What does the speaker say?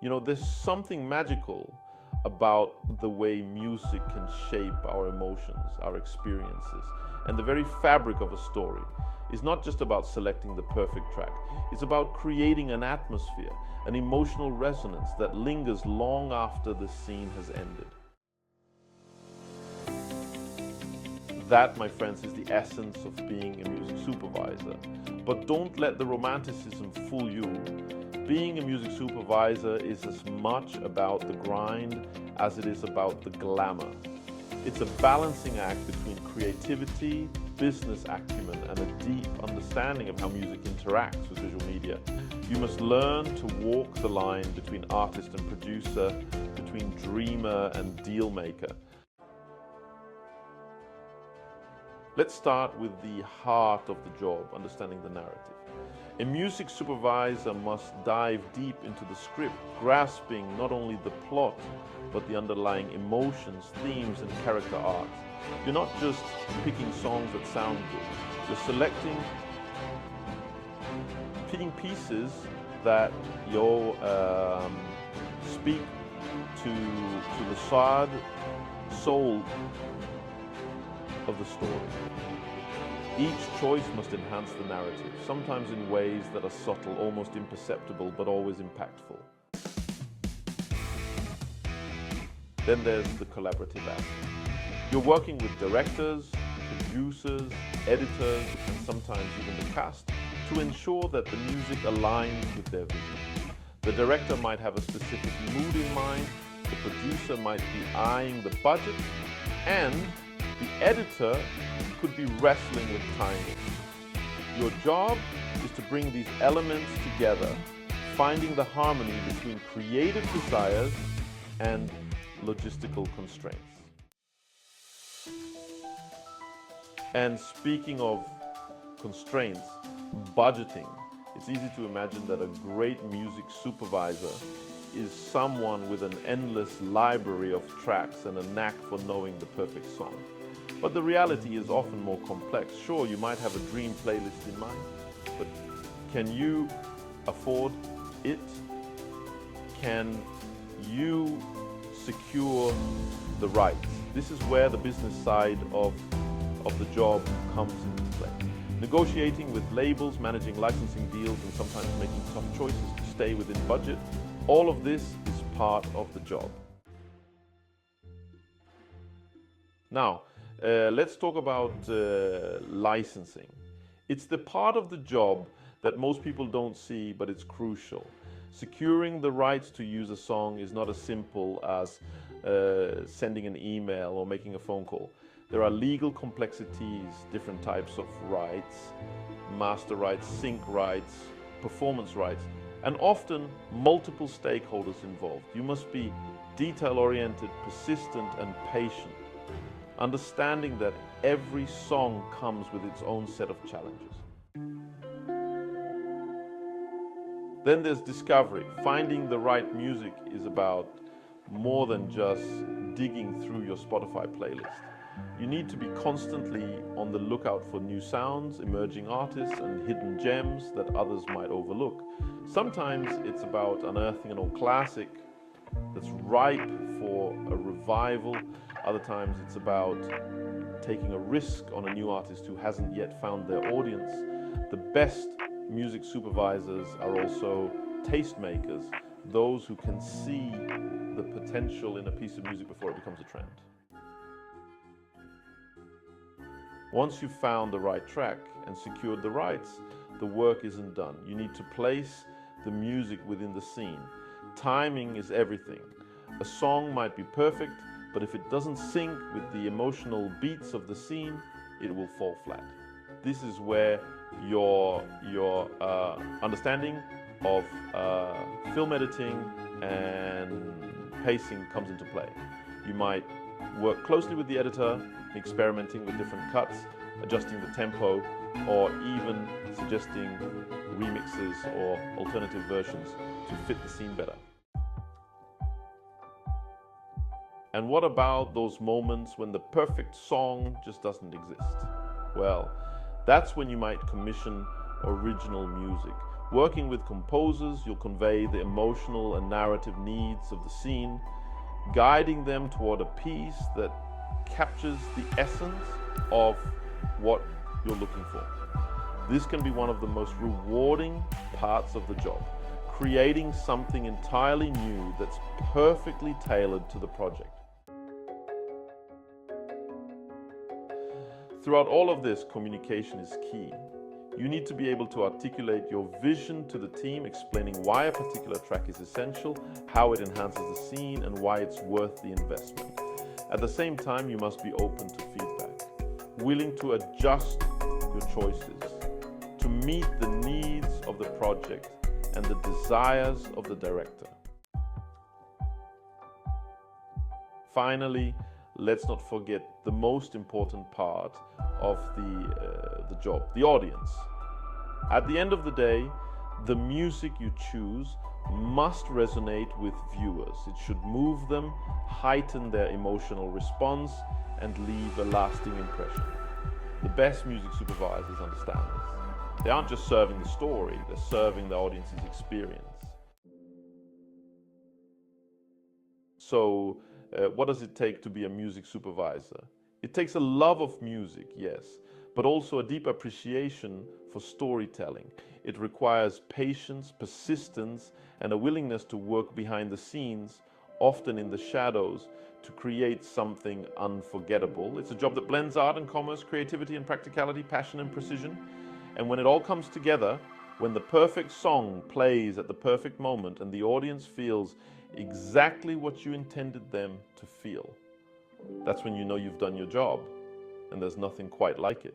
You know, there's something magical about the way music can shape our emotions, our experiences, and the very fabric of a story is not just about selecting the perfect track. It's about creating an atmosphere, an emotional resonance that lingers long after the scene has ended. That, my friends, is the essence of being a music supervisor. But don't let the romanticism fool you. Being a music supervisor is as much about the grind as it is about the glamour. It's a balancing act between creativity, business acumen, and a deep understanding of how music interacts with visual media. You must learn to walk the line between artist and producer, between dreamer and deal maker. Let's start with the heart of the job, understanding the narrative. A music supervisor must dive deep into the script, grasping not only the plot, but the underlying emotions, themes, and character arcs. You're not just picking songs that sound good. You're picking pieces that speak to the sad soul of the story. Each choice must enhance the narrative, sometimes in ways that are subtle, almost imperceptible, but always impactful. Then there's the collaborative aspect. You're working with directors, producers, editors, and sometimes even the cast to ensure that the music aligns with their vision. The director might have a specific mood in mind, the producer might be eyeing the budget, and the editor could be wrestling with timing. Your job is to bring these elements together, finding the harmony between creative desires and logistical constraints. And speaking of constraints, budgeting. It's easy to imagine that a great music supervisor is someone with an endless library of tracks and a knack for knowing the perfect song. But the reality is often more complex. Sure, you might have a dream playlist in mind, but can you afford it? Can you secure the rights? This is where the business side of the job comes into play. Negotiating with labels, managing licensing deals, and sometimes making tough choices to stay within budget. All of this is part of the job. Now, let's talk about licensing. It's the part of the job that most people don't see, but it's crucial. Securing the rights to use a song is not as simple as sending an email or making a phone call. There are legal complexities, different types of rights, master rights, sync rights, performance rights, and often multiple stakeholders involved. You must be detail-oriented, persistent, and patient, understanding that every song comes with its own set of challenges. Then there's discovery. Finding the right music is about more than just digging through your Spotify playlist. You need to be constantly on the lookout for new sounds, emerging artists, and hidden gems that others might overlook. Sometimes it's about unearthing an old classic that's ripe for a revival. Other times it's about taking a risk on a new artist who hasn't yet found their audience. The best music supervisors are also tastemakers, those who can see the potential in a piece of music before it becomes a trend. Once you've found the right track and secured the rights, the work isn't done. You need to place the music within the scene. Timing is everything. A song might be perfect, but if it doesn't sync with the emotional beats of the scene, it will fall flat. This is where your understanding of film editing and pacing comes into play. You might work closely with the editor, experimenting with different cuts, adjusting the tempo, or even suggesting remixes or alternative versions to fit the scene better. And what about those moments when the perfect song just doesn't exist? Well, that's when you might commission original music. Working with composers, you'll convey the emotional and narrative needs of the scene, guiding them toward a piece that captures the essence of what you're looking for. This can be one of the most rewarding parts of the job, creating something entirely new that's perfectly tailored to the project. Throughout all of this, communication is key. You need to be able to articulate your vision to the team, explaining why a particular track is essential, how it enhances the scene, and why it's worth the investment. At the same time, you must be open to feedback, willing to adjust your choices to meet the needs of the project and the desires of the director. Finally, let's not forget the most important part of the job, the audience. At the end of the day, the music you choose must resonate with viewers. It should move them, heighten their emotional response, and leave a lasting impression. The best music supervisors understand this. They aren't just serving the story, they're serving the audience's experience. So, what does it take to be a music supervisor? It takes a love of music, yes, but also a deep appreciation for storytelling. It requires patience, persistence, and a willingness to work behind the scenes, often in the shadows, to create something unforgettable. It's a job that blends art and commerce, creativity and practicality, passion and precision. And when it all comes together, when the perfect song plays at the perfect moment and the audience feels exactly what you intended them to feel, that's when you know you've done your job, and there's nothing quite like it.